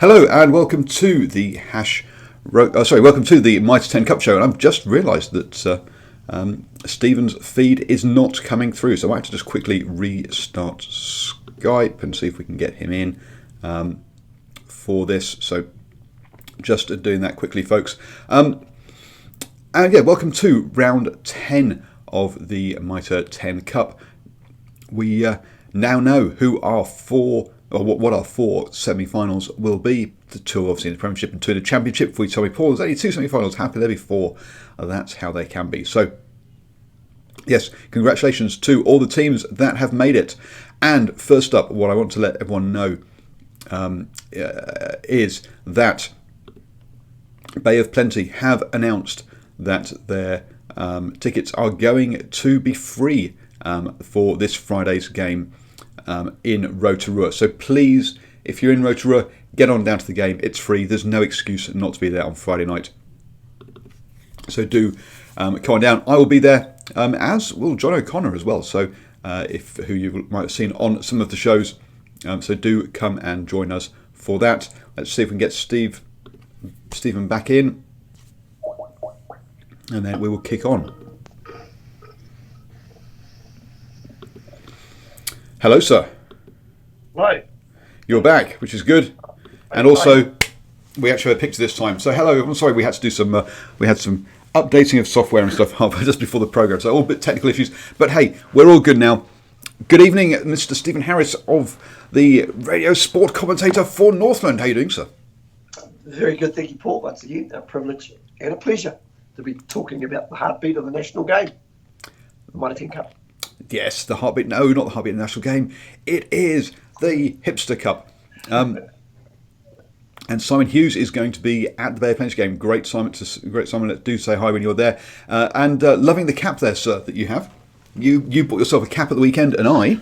Hello and welcome to the welcome to the Mitre 10 Cup Show. And I've just realised that Stephen's feed is not coming through, so I have to just quickly restart Skype and see if we can get him in for this. So just doing that quickly, folks. And yeah, welcome to round 10 of the Mitre 10 Cup. We now know who our what our four semi-finals will be. The two obviously in the Premiership and two in the Championship. For you tell me, Paul, there's only two semi-finals. How can there be four? That's how they can be. So, yes, congratulations to all the teams that have made it. And first up, what I want to let everyone know is that Bay of Plenty have announced that their tickets are going to be free for this Friday's game in Rotorua. So please, if you're in Rotorua, get on down to the game. It's free. There's no excuse not to be there on Friday night. So do come on down. I will be there, as will John O'Connor as well. So who you might have seen on some of the shows. So do come and join us for that. Let's see if we can get Stephen back in, and then we will kick on. Hello, sir. Right. You're back, which is good. And also, we actually have a picture this time. So hello. I'm sorry we had to do some. We had some updating of software and stuff just before the program. So all a bit technical issues. But hey, we're all good now. Good evening, Mr. Stephen Harris of the radio sport commentator for Northland. How are you doing, sir? Very good, thank you, Paul. Once again, a privilege and a pleasure to be talking about the heartbeat of the national game, the Mitre 10 Cup. Yes, the heartbeat. No, not the heartbeat of the national game. It is the Hipster Cup. And Simon Hughes is going to be at the Bay of Plenty game. Great, Simon. Do say hi when you're there. And loving the cap there, sir, that you have. You bought yourself a cap at the weekend, and I.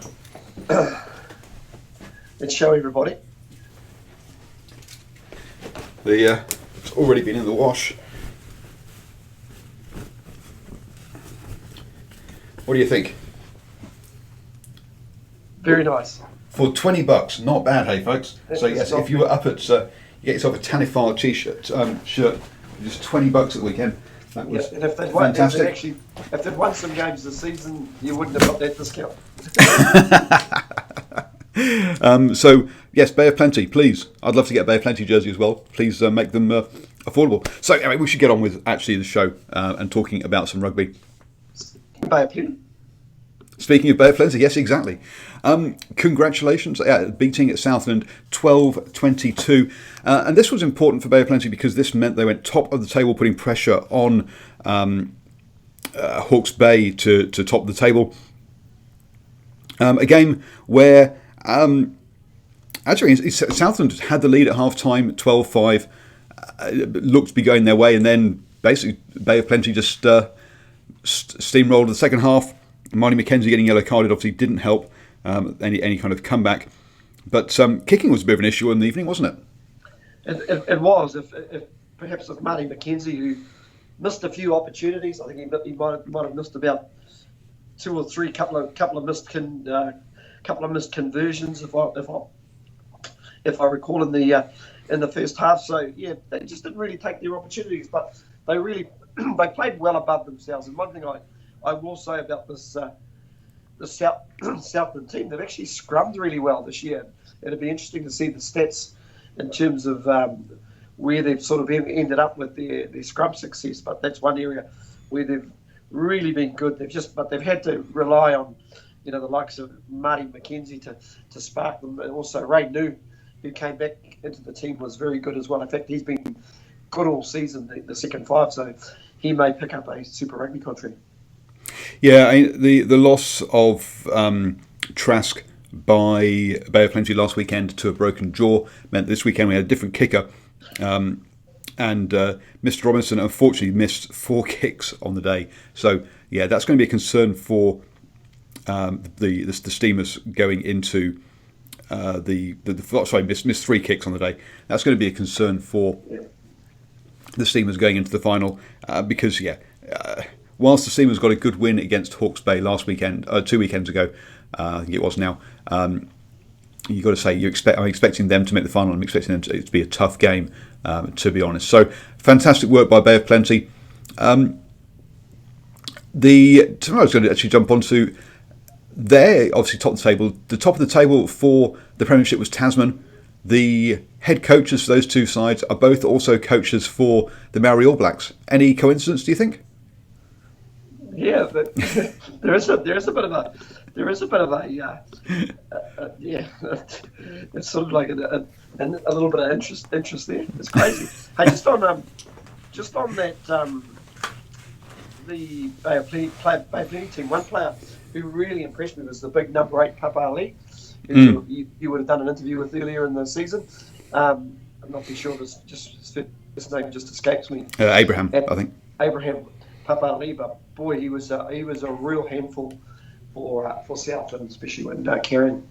Let's show everybody. It's already been in the wash. What do you think? Very nice. For $20, not bad, hey folks. So yes, if you were up at, you get yourself a Tanifile t-shirt, shirt, just $20 at the weekend. That was and if they'd fantastic. If they'd won some games this season, you wouldn't have got that discount. So yes, Bay of Plenty, please. I'd love to get a Bay of Plenty jersey as well. Please make them affordable. So anyway, we should get on with actually the show and talking about some rugby. Bay of Plenty. Speaking of Bay of Plenty, yes, exactly. Congratulations, beating Southland 12-22. And this was important for Bay of Plenty because this meant they went top of the table, putting pressure on Hawke's Bay to top the table. A game where actually Southland had the lead at half-time, 12-5, looked to be going their way, and then basically Bay of Plenty just steamrolled the second half. Marnie McKenzie getting yellow carded obviously didn't help any kind of comeback. But kicking was a bit of an issue in the evening, wasn't it? It was. If perhaps if Marnie McKenzie, who missed a few opportunities, I think he might have missed about two or three, couple of missed conversions, if I recall in the first half. So yeah, they just didn't really take their opportunities, but they played well above themselves. And one thing I will say about this Southland team, they've actually scrummed really well this year. It'll be interesting to see the stats in terms of where they've sort of ended up with their scrum success. But that's one area where they've really been good. They've had to rely on the likes of Marty McKenzie to spark them, and also Ray New, who came back into the team, was very good as well. In fact, he's been good all season, the second five, so he may pick up a Super Rugby contract. Yeah, the loss of Trask by Bay of Plenty last weekend to a broken jaw meant this weekend we had a different kicker, and Mr. Robinson unfortunately missed 4 kicks on the day. So yeah, that's going to be a concern for the Steamers going into missed 3 kicks on the day. That's going to be a concern for the Steamers going into the final because whilst the Steamers got a good win against Hawke's Bay last weekend, 2 weekends ago, I think it was now, you've got to say I'm expecting them to make the final. I'm expecting them to be a tough game, to be honest. So fantastic work by Bay of Plenty. Tomorrow I was going to actually jump onto. They're obviously top of the table. The top of the table for the Premiership was Tasman. The head coaches for those two sides are both also coaches for the Maori All Blacks. Any coincidence, do you think? Yeah, but there is a bit of a yeah. It's sort of like a little bit of interest there. It's crazy. Hey, just on that, the Bay of Plenty team. One player who really impressed me was the big number 8 Papa Ali, who you would have done an interview with earlier in the season. I'm not too sure. His name just escapes me. Abraham, I think. Abraham Papa Ali, but boy, he was a real handful for Southland, especially when carrying.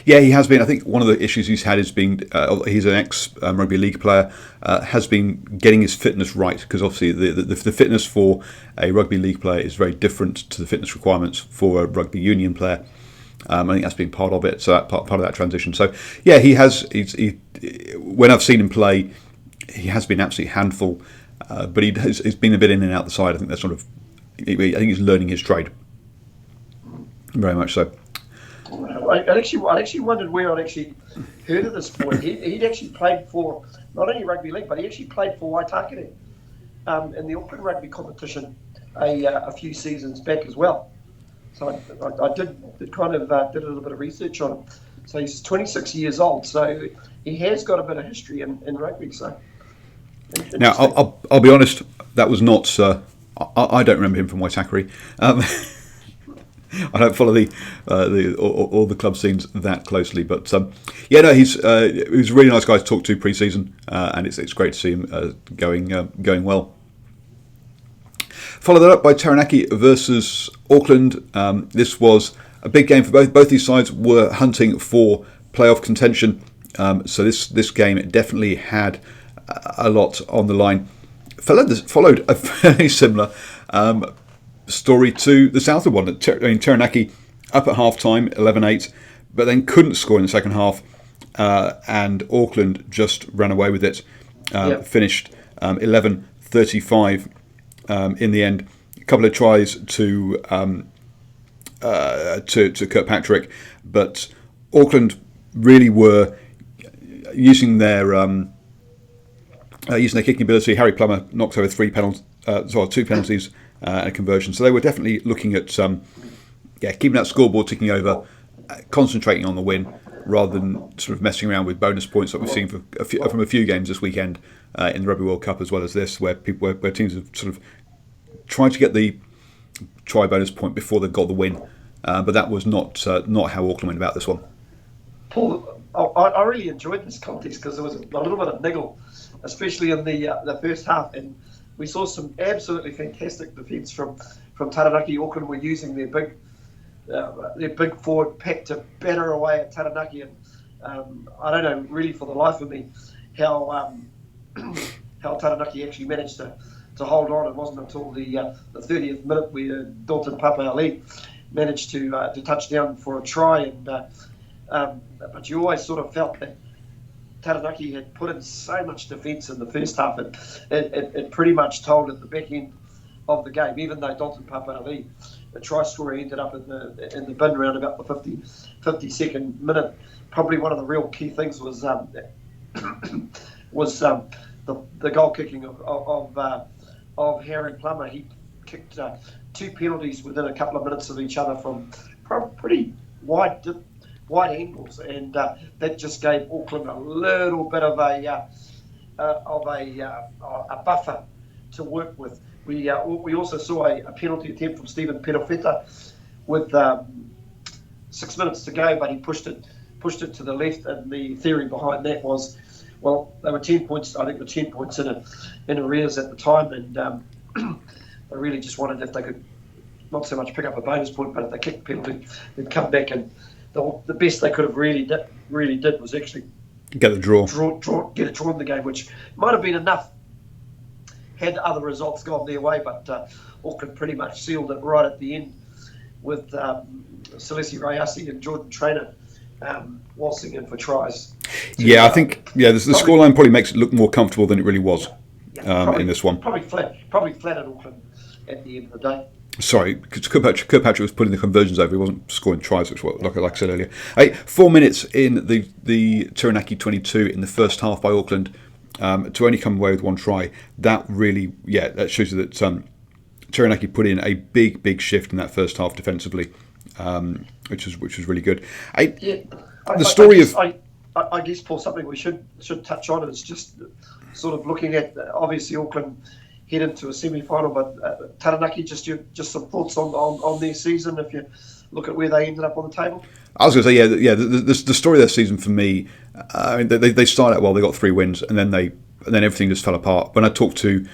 Yeah, he has been. I think one of the issues he's had is being he's an ex-rugby league player, has been getting his fitness right, because obviously the fitness for a rugby league player is very different to the fitness requirements for a rugby union player. I think that's been part of it, so that part of that transition. So yeah, he has. When I've seen him play, he has been an absolute handful, but he's been a bit in and out the side. I think that's sort of. I think he's learning his trade. Very much so. I actually wondered where I'd actually heard of this boy. He'd actually played for not only rugby league, but he actually played for Waikato in the Auckland rugby competition a few seasons back as well. So I did a little bit of research on him. So he's 26 years old. So he has got a bit of history in rugby. So now I'll be honest, that was not. I don't remember him from Waitakere. I don't follow all the club scenes that closely, but he was a really nice guy to talk to pre-season, and it's great to see him going well. Follow that up by Taranaki versus Auckland. This was a big game for both. Both these sides were hunting for playoff contention, so this game definitely had a lot on the line. Followed a fairly similar story to the Southland one. Taranaki up at half-time, 11-8, but then couldn't score in the second half, and Auckland just ran away with it. Finished 11-35 in the end. A couple of tries to Kirkpatrick, but Auckland really were using their kicking ability. Harry Plummer knocked over two penalties. And a conversion. So they were definitely looking at keeping that scoreboard ticking over, concentrating on the win rather than sort of messing around with bonus points that we've seen from a few games this weekend in the Rugby World Cup as well as this, where teams have sort of tried to get the try bonus point before they've got the win. But that was not how Auckland went about this one. Paul, I really enjoyed this contest because there was a little bit of niggle, especially in the first half, and we saw some absolutely fantastic defence from Taranaki. Auckland were using their big forward pack to batter away at Taranaki, and I don't know really for the life of me how Taranaki actually managed to hold on. It wasn't until the 30th minute where Dalton Papa Ali managed to touch down for a try, and but you always sort of felt that Taranaki had put in so much defence in the first half, and it pretty much told at the back end of the game. Even though Dalton Papa Ali, the try scorer, ended up in the bin around about the 52nd minute. Probably one of the real key things was the goal kicking of Harry Plummer. He kicked 2 penalties within a couple of minutes of each other from pretty wide angles, and that just gave Auckland a little bit of a buffer to work with. We also saw a penalty attempt from Stephen Perofeta with 6 minutes to go, but he pushed it to the left, and the theory behind that was, well, they were 10 points. I think they were 10 points in arrears at the time, and they really just wanted, if they could not so much pick up a bonus point, but if they kicked the penalty, they'd come back, and the best they could have really did was actually get a draw, get a draw in the game, which might have been enough had other results gone their way, but Auckland pretty much sealed it right at the end with Salesi Rayasi and Jordan Traynor waltzing in for tries. Yeah, I think the scoreline probably makes it look more comfortable than it really was in this one. Probably flat at Auckland at the end of the day. Sorry, because Kirkpatrick was putting the conversions over. He wasn't scoring tries, which, like I said earlier. 4 minutes in the Taranaki 22 in the first half by Auckland to only come away with one try. That really, that shows you that Taranaki put in a big shift in that first half defensively, which was really good. I guess, Paul, something we should touch on is just sort of looking at obviously Auckland head into a semi-final, but Taranaki, just some thoughts on their season if you look at where they ended up on the table. I was going to say, the story of their season for me, they started out well. They got 3 wins, and then everything just fell apart. When I talked to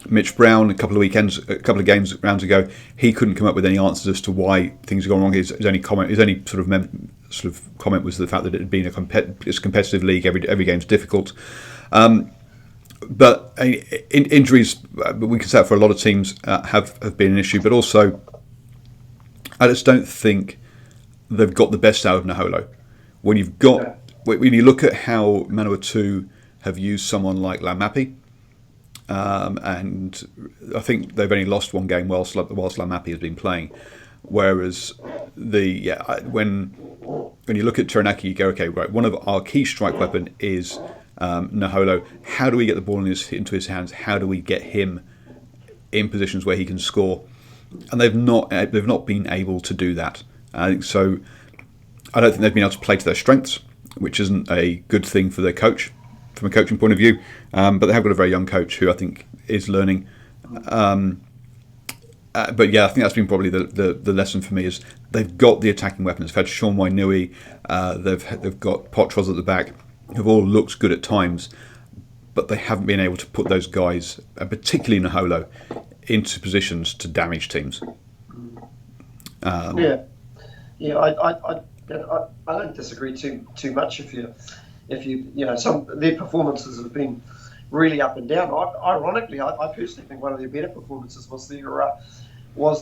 Mitch Brown a couple of games rounds ago, he couldn't come up with any answers as to why things had gone wrong. His only sort of comment was the fact that it had been it's a competitive league. Every game's difficult. But injuries, we can say that for a lot of teams, have been an issue. But also, I just don't think they've got the best out of Naholo. When you look at how Manawatu have used someone like Lamapi, and I think they've only lost one game whilst Lamapi has been playing. Whereas when you look at Taranaki, you go, okay, right, one of our key strike weapon is Naholo. How do we get the ball into his hands? How do we get him in positions where he can score? And they've not been able to do that. So I don't think they've been able to play to their strengths, which isn't a good thing for their coach from a coaching point of view. But they have got a very young coach who I think is learning. But yeah, I think that's been probably the lesson for me is they've got the attacking weapons. They've had Sean Wainui, they've got Potros at the back, who've all looked good at times, but they haven't been able to put those guys, particularly Naholo, into positions to damage teams. I don't disagree too much. If you some their performances have been really up and down. Ironically, I personally think one of their better performances was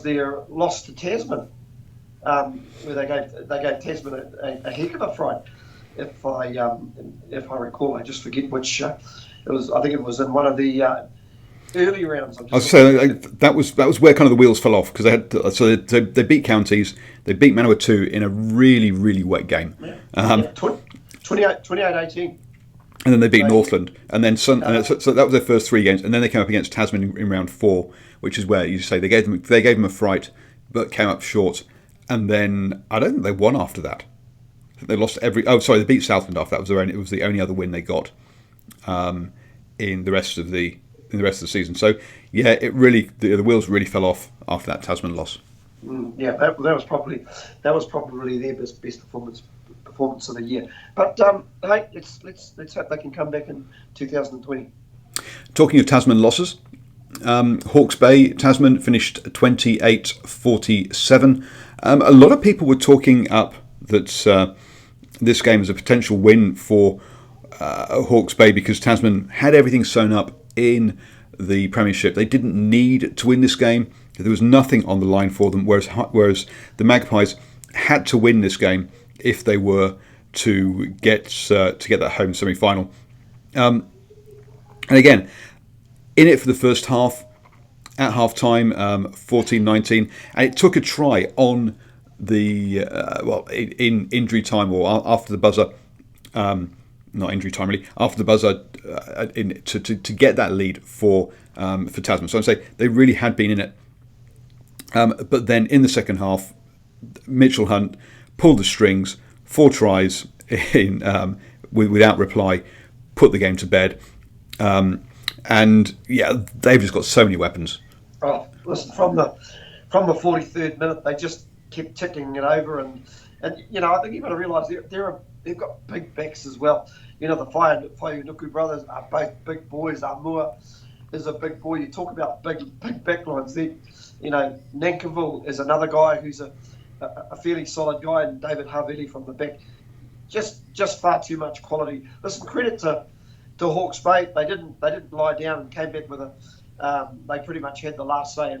their loss to Tasman, where they gave Tasman a heck of a fright. If I recall, I just forget which it was. I think it was in one of the early rounds. I was saying that was where kind of the wheels fell off because they beat Counties, they beat Manawatu in a really wet game. 28-18. And then they beat Northland, and then so that was their first 3 games, and then they came up against Tasman in round 4, which is where you say they gave them a fright, but came up short, and then I don't think they won after that. They lost they beat Southland after that. It was the only other win they got in the rest of the season. So yeah, it really the wheels really fell off after that Tasman loss. That was probably their best performance of the year. But hey, let's hope they can come back in 2020. Talking of Tasman losses, Hawke's Bay Tasman finished 28-47. A lot of people were talking up that this game is a potential win for Hawke's Bay because Tasman had everything sewn up in the Premiership. They didn't need to win this game. There was nothing on the line for them, whereas the Magpies had to win this game if they were to get that home semi-final. And again, in it for the first half, at half-time, 14-19, and it took a try on the in injury time or after the buzzer, not injury time really, after the buzzer to get that lead for Tasman. So I'd say they really had been in it. But then in the second half, Mitchell Hunt pulled the strings, 4 tries in without reply, put the game to bed. And yeah, they've just got so many weapons. Oh, listen, from the 43rd minute, they just kept ticking it over, and I think you've got to realise they've got big backs as well. The Whaiunuku brothers are both big boys. Amua is a big boy. You talk about big backlines. Nankiville is another guy who's a fairly solid guy, and David Havili from the back. Just far too much quality. Listen, credit to Hawke's Bay. They didn't lie down and came back with they pretty much had the last say,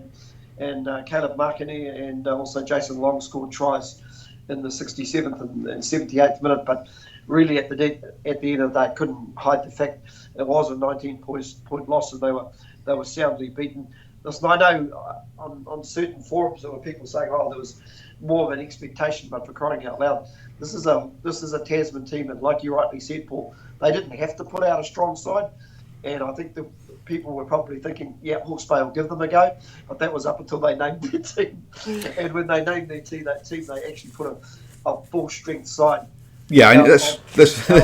and Caleb Markini and also Jason Long scored tries in the 67th and 78th minute, but really at the end of the day, couldn't hide the fact it was a 19-point loss, and they were soundly beaten. Listen, I know on certain forums there were people saying, "Oh, there was more of an expectation," but for crying out loud, this is a Tasman team, and like you rightly said, Paul, they didn't have to put out a strong side, and I think the people were probably thinking, "Yeah, Hawke's Bay will give them a go," but that was up until they named their team, and when they named their team, they actually put a full strength side. Yeah, and let's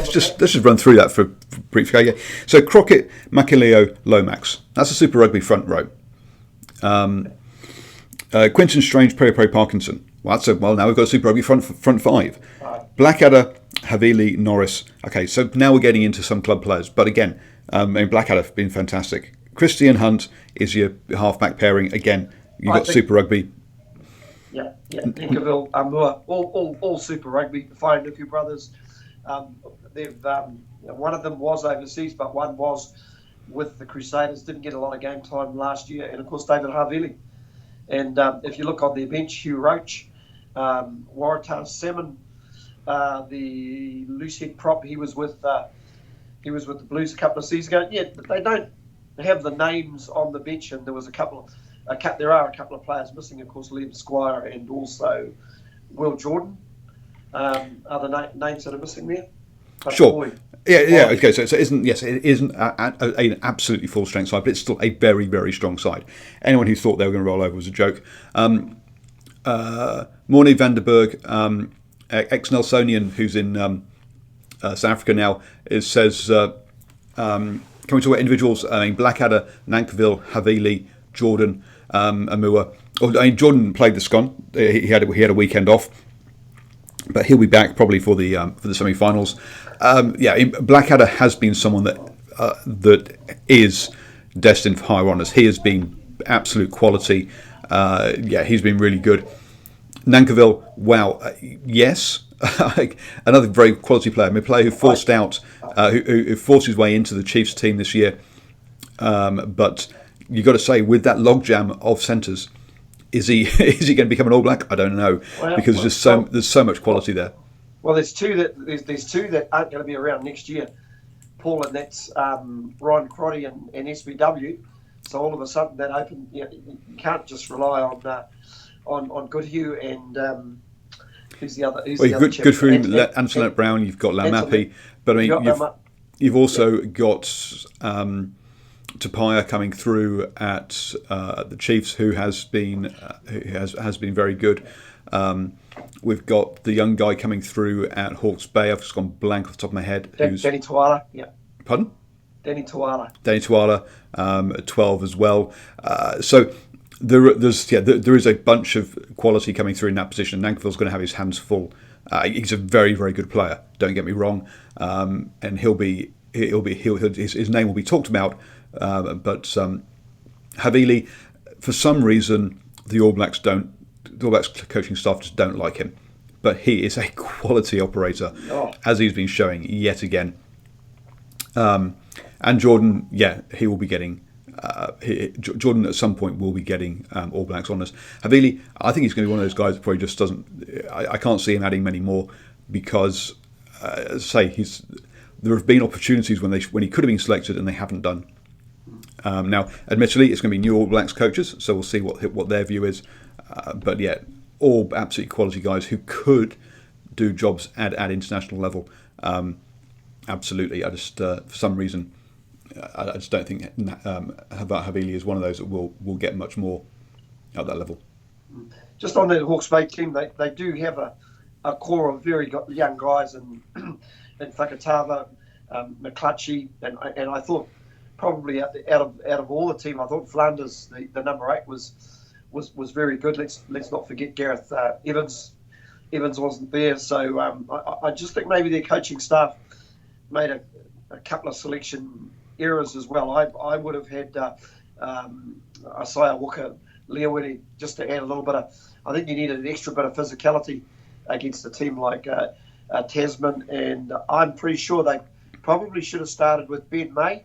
just run through that for briefly. Yeah. So Crockett, Makileo, Lomax. That's a Super Rugby front row. Quinton Strange, Pere Parkinson. Well, now we've got a Super Rugby front five. Blackadder, Havili, Norris. Okay, so now we're getting into some club players. But again, Blackadder has been fantastic. Christian Hunt is your halfback pairing. Again, you've got Super Rugby. Yeah. Ninkaville, Amua, all Super Rugby. Whainuku brothers. They've one of them was overseas, but one was with the Crusaders. Didn't get a lot of game time last year, and of course David Havili. And if you look on their bench, Hugh Roach, Waratah Salmon, the loosehead prop, he was with the Blues a couple of seasons ago. Yeah, they don't have the names on the bench, and there was there are a couple of players missing, of course, Liam Squire and also Will Jordan. Are the names that are missing there? But sure. Boy, yeah. Okay. So it isn't an absolutely full strength side, but it's still a very, very strong side. Anyone who thought they were going to roll over was a joke. Morney Vanderberg, ex-Nelsonian, who's in South Africa now, says, can we talk about individuals? Blackadder, Nankiville, Havili, Jordan, Amua. Jordan played the scon. He had a weekend off, but he'll be back probably for the semi-finals. Blackadder has been someone that is destined for higher honours. He has been absolute quality. He's been really good. Nankiville, wow, yes, another very quality player. A player who forced out, who forced his way into the Chiefs team this year. But you've got to say, with that logjam of centres, is he going to become an All Black? I don't know, because there's so much quality there. Well, there's two that aren't going to be around next year, Paul, and that's Ryan Crotty and SBW. So all of a sudden that open, you can't just rely on Goodhue and who's the other? Good for Antoinette Brown. You've got Lamapi, but you've also got Tapia coming through at the Chiefs, who has been very good. We've got the young guy coming through at Hawke's Bay. I've just gone blank off the top of my head. Danny Tuala. Yeah. Pardon? Danny Tuala. 12 as well. So there is a bunch of quality coming through in that position. Nankiville's going to have his hands full. He's a very, very good player. Don't get me wrong, and his name will be talked about. But Havili, for some reason, the All Blacks coaching staff just don't like him. But he is a quality operator, as he's been showing yet again. And Jordan, he will be getting. Jordan at some point will be getting All Blacks honours. Havili, I think he's going to be one of those guys that probably just doesn't. I can't see him adding many more because, as I say, there have been opportunities when he could have been selected and they haven't done. Now, admittedly, it's going to be new All Blacks coaches, so we'll see what their view is. But all absolutely quality guys who could do jobs at international level. Absolutely, I just for some reason. I just don't think Havili is one of those that will get much more at that level. Just on the Hawke's Bay team, they do have a core of very young guys and Whakatava, McClutchy, and I thought probably out of all the team, I thought Flanders, the number 8, was very good. Let's not forget Gareth Evans. Evans wasn't there, so I just think maybe their coaching staff made a couple of selection errors as well. I would have had Isaiah Walker, Leowity, just to add a little bit of. I think you needed an extra bit of physicality against a team like Tasman, and I'm pretty sure they probably should have started with Ben May.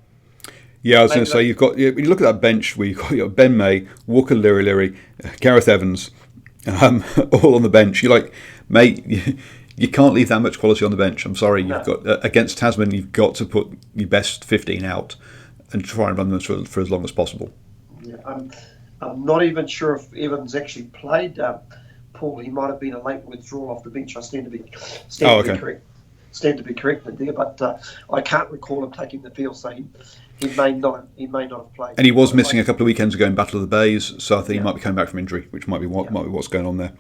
Yeah, I was going to say, when you look at that bench where you've got Ben May, Walker Leary, Gareth Evans, all on the bench. You're like, mate, you can't leave that much quality on the bench. I'm sorry, No. you've got against Tasman, you've got to put your best 15 out and try and run them for as long as possible. Yeah, I'm not even sure if Evans actually played. Paul, he might have been a late withdrawal off the bench. I stand to be correct. Stand to be corrected there, but I can't recall him taking the field, so he may not have played. And he was missing a couple of weekends ago in Battle of the Bays, so I think he might be coming back from injury, which might be what's going on there.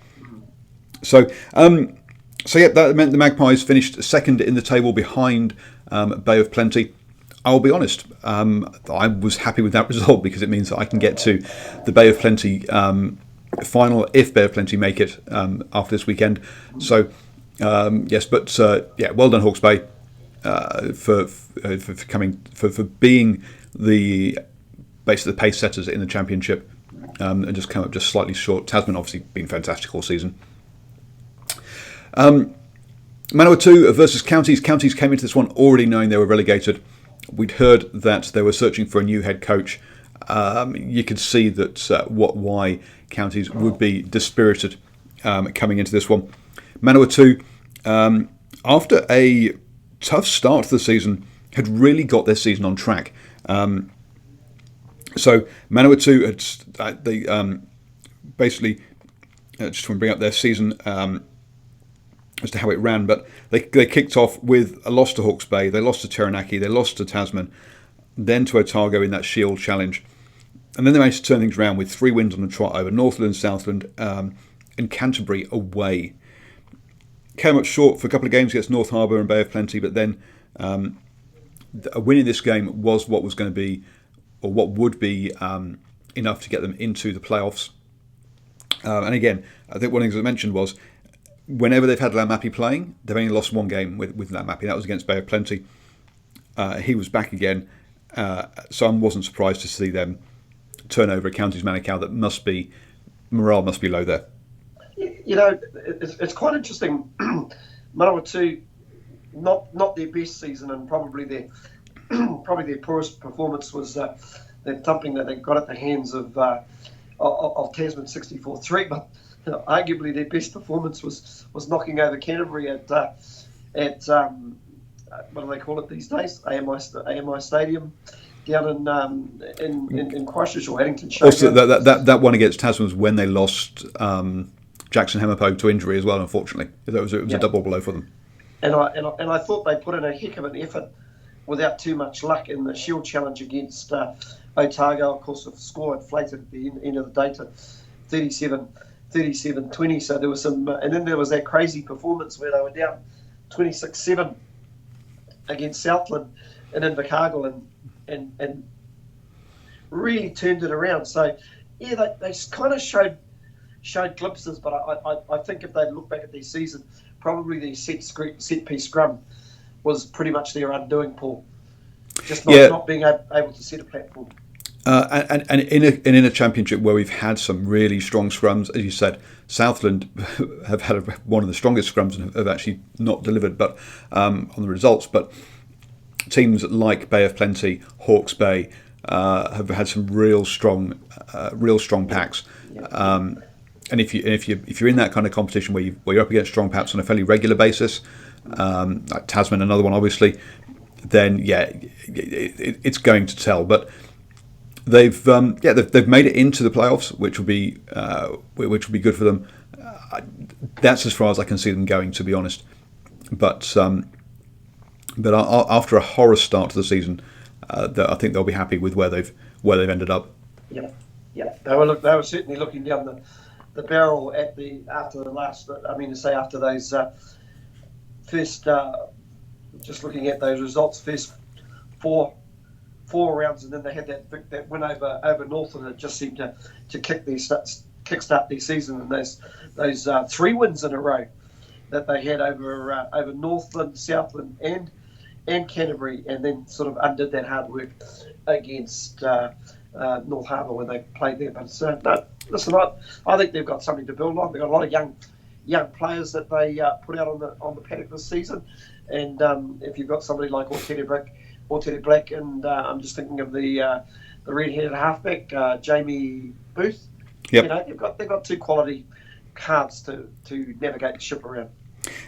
So that meant the Magpies finished second in the table behind Bay of Plenty. I'll be honest, I was happy with that result because it means that I can get to the Bay of Plenty final if Bay of Plenty make it after this weekend. So yes, but well done Hawke's Bay for being basically the pace setters in the championship and just come up just slightly short. Tasman obviously been fantastic all season. Manawatu versus Counties. Counties came into this one already knowing they were relegated. We'd heard that they were searching for a new head coach. You could see that why Counties would be dispirited coming into this one. Manawatu, after a tough start to the season, had really got their season on track. So Manawatu had basically just want to bring up their season as to how it ran, but they kicked off with a loss to Hawke's Bay, they lost to Taranaki, they lost to Tasman, then to Otago in that Shield Challenge, and then they managed to turn things around with 3 wins on the trot over Northland, Southland, and Canterbury away. Came up short for a couple of games against North Harbour and Bay of Plenty, but then a win in this game was what was going to be, or what would be enough to get them into the playoffs. And again, I think one of the things I mentioned was whenever they've had Lamapi playing, they've only lost one game with Lamapi. That was against Bay of Plenty. He was back again, so I wasn't surprised to see them turn over a Counties Manukau that morale must be low there. You know, it's quite interesting. Manawatu, not their best season, and probably their poorest performance was that thumping that they got at the hands of Tasman 64-3, but arguably their best performance was knocking over Canterbury at what do they call it these days? AMI Stadium down in Christchurch or Wellington. Also, that one against Tasman was when they lost Jackson Hemapo to injury as well. Unfortunately, it was a double blow for them. And I thought they put in a heck of an effort without too much luck in the Shield Challenge against Otago. Of course, the score inflated at the end of the day to 37-20. So there was some, and then there was that crazy performance where they were down 26-7 against Southland in Invercargill and really turned it around. So yeah, they kind of showed glimpses, but I think if they look back at their season, probably the set piece scrum was pretty much their undoing, Paul. Just not being able to set a platform. And in a championship where we've had some really strong scrums, as you said, Southland have had one of the strongest scrums and have actually not delivered, but on the results. But teams like Bay of Plenty, Hawke's Bay have had some real strong packs. And if you're in that kind of competition where you're up against strong packs on a fairly regular basis, like Tasman, another one obviously, then it's going to tell. But they've made it into the playoffs, which will be good for them. That's as far as I can see them going, to be honest. But after a horror start to the season, I think they'll be happy with where they've ended up. Yeah. They were certainly looking down the barrel after those first. Just looking at those results, first four rounds, and then they had that win over Northland. It just seemed to kickstart their season, and those 3 wins in a row that they had over Northland, Southland, and Canterbury, and then sort of undid that hard work against North Harbour when they played there. But no, listen, I think they've got something to build on. They've got a lot of young players that they put out on the paddock this season, and if you've got somebody like Ortete Black, and I'm just thinking of the red-headed halfback Jamie Booth. Yep. You know, they've got 2 quality cards to navigate the ship around.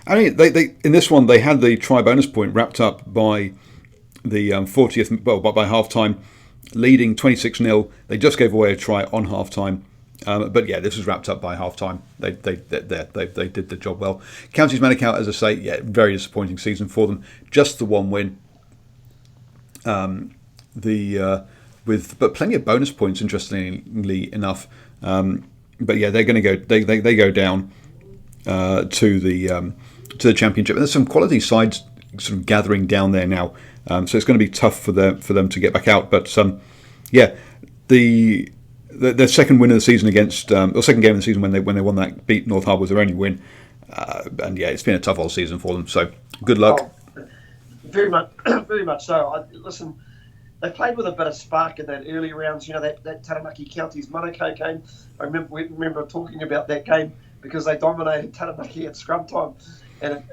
I mean, they in this one they had the try bonus point wrapped up by the 40th, well, by half time, leading 26-0. They just gave away a try on half time. But yeah, this was wrapped up by half time. They did the job well. Counties Manukau, as I say, yeah, very disappointing season for them. Just the one win. But plenty of bonus points, interestingly enough. But yeah, they're going to go. They go down to the championship. And there's some quality sides sort of gathering down there now. So it's going to be tough for them to get back out. But yeah, their second win of the season or second game of the season when they won that, beat North Harbour was their only win. And yeah, it's been a tough old season for them. So good luck. Oh, very much so. Listen, they played with a bit of spark in that early rounds. You know, that Taranaki Counties Manukau game. We remember talking about that game because they dominated Taranaki at scrum time. And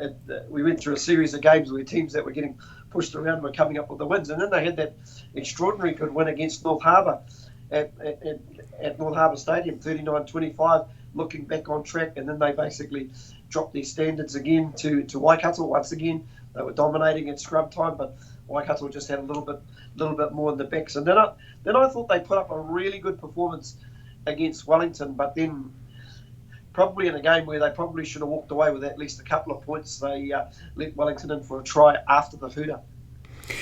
we went through a series of games where teams that were getting pushed around were coming up with the wins. And then they had that extraordinary good win against North Harbour at North Harbour Stadium, 39-25, looking back on track. And then they basically dropped their standards again to Waikato once again. They were dominating at scrum time, but Waikato just had a little bit more in the backs. And then I thought they put up a really good performance against Wellington, but then probably in a game where they probably should have walked away with at least a couple of points, they let Wellington in for a try after the hooter.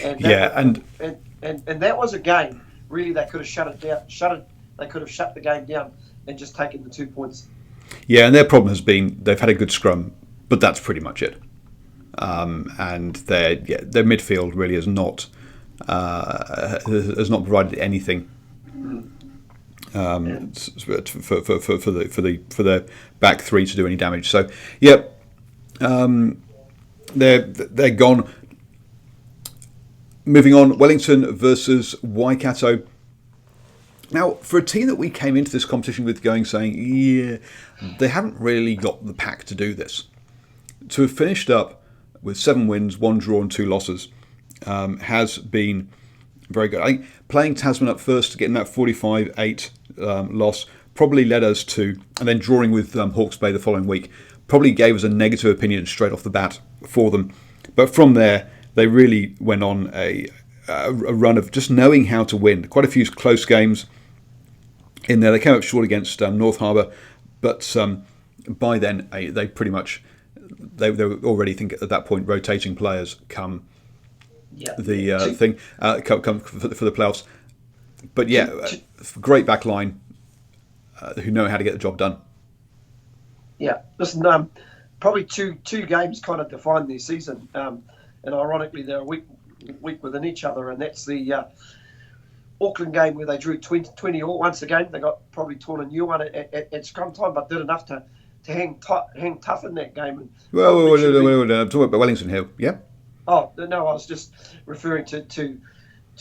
And that was a game really they could have shut it down. They could have shut the game down and just taken the 2 points. Yeah, and their problem has been they've had a good scrum, but that's pretty much it. And their midfield really has not provided anything for their back three to do any damage. So yeah, they're gone. Moving on, Wellington versus Waikato. Now, for a team that we came into this competition with saying, yeah, they haven't really got the pack to do this. To have finished up with 7 wins, 1 draw and 2 losses has been very good. I think playing Tasman up first, getting that 45-8 loss, probably led us to, and then drawing with Hawke's Bay the following week, probably gave us a negative opinion straight off the bat for them. But from there, they really went on a run of just knowing how to win. Quite a few close games in there. They came up short against North Harbour, but by then they pretty much they were already, think at that point, rotating players come the thing come for the playoffs. But yeah, great back line who know how to get the job done. Yeah, listen, probably two games kind of defined their season, and ironically they're a week within each other, and that's the Auckland game where they drew 20 all. Once again, they got probably torn a new one at scrum time, but did enough to hang tough in that game. And well, I'm talking about Wellington Hill, yeah? Oh, no, I was just referring to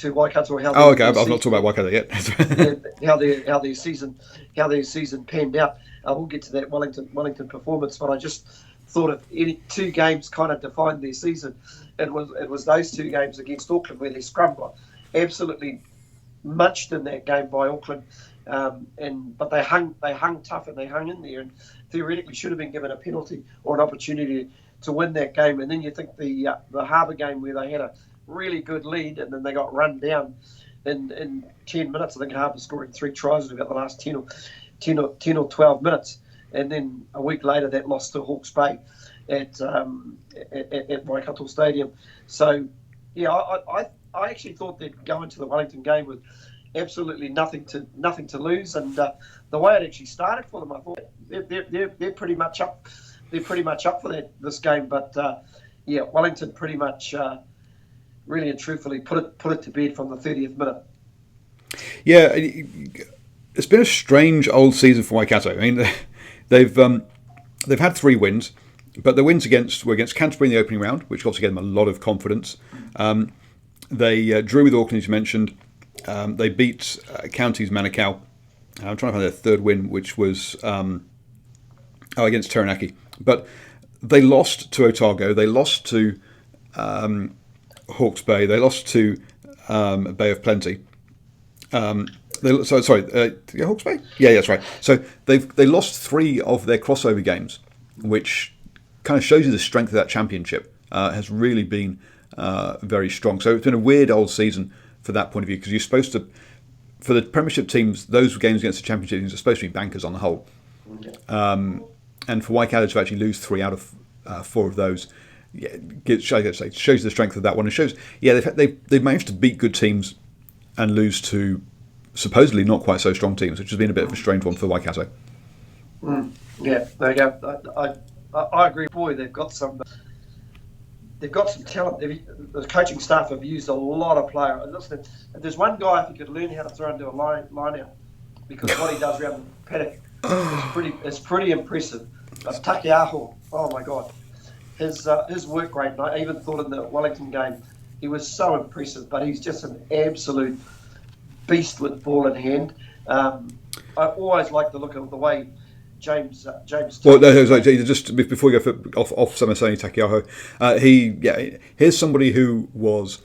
Waikato. Oh, okay, I'm not talking about Waikato yet. how their season panned out. We'll get to that Wellington performance, but I just thought if any 2 games kind of defined their season, it was those 2 games against Auckland where their scrum got absolutely munched in that game by Auckland, but they hung tough and they hung in there, and theoretically should have been given a penalty or an opportunity to win that game. And then you think the Harbour game where they had a really good lead and then they got run down in 10 minutes. I think Harbour scoring 3 tries in about the last 10 or 12 minutes, and then a week later that loss to Hawke's Bay at Waikato Stadium. So yeah, I actually thought they'd go into the Wellington game with absolutely nothing to lose, and the way it actually started for them, I thought they're pretty much up. They're pretty much up for this game, but yeah, Wellington pretty much really and truthfully put it to bed from the 30th minute. Yeah, it's been a strange old season for Waikato. I mean, they've had 3 wins, but the wins were against Canterbury in the opening round, which obviously gave them a lot of confidence. They drew with Auckland, as you mentioned. They beat Counties Manukau. I'm trying to find their 3rd win, which was against Taranaki. But they lost to Otago. They lost to Hawke's Bay. They lost to Bay of Plenty. Hawke's Bay. Yeah, that's right. So they lost 3 of their crossover games, which kind of shows you the strength of that championship. Has really been very strong. So it's been a weird old season for that point of view, because you're supposed to, for the Premiership teams, those games against the Championship teams are supposed to be bankers on the whole. And for Waikato to actually lose 3 out of 4 of those, shows the strength of that one. It shows, they've managed to beat good teams and lose to supposedly not quite so strong teams, which has been a bit of a strange one for Waikato. Yeah, there you go. I agree. Boy, they've got some talent. The coaching staff have used a lot of players. Listen, if there's one guy who could learn how to throw into a line out, because what he does around the paddock is pretty impressive. Takiaho, oh my God, his work rate. I even thought in the Wellington game, he was so impressive. But he's just an absolute beast with ball in hand. I always like to look at the way James. Well, no, just before we go off Samasoni Takiaho, here's somebody who was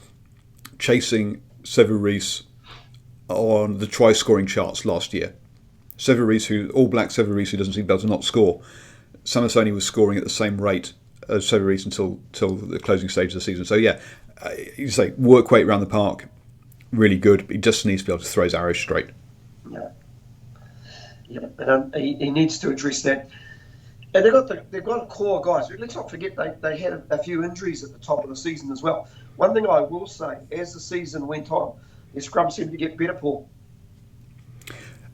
chasing Severis on the try-scoring charts last year. All Black Severis, who doesn't seem to be able to not score. Samasoni was scoring at the same rate as Severis until the closing stage of the season. So you say work rate around the park, really good. He just needs to be able to throw his arrows straight. Yeah, and he needs to address that. And they've got core guys. Let's not forget they had a few injuries at the top of the season as well. One thing I will say, as the season went on, their scrum seemed to get better, Paul.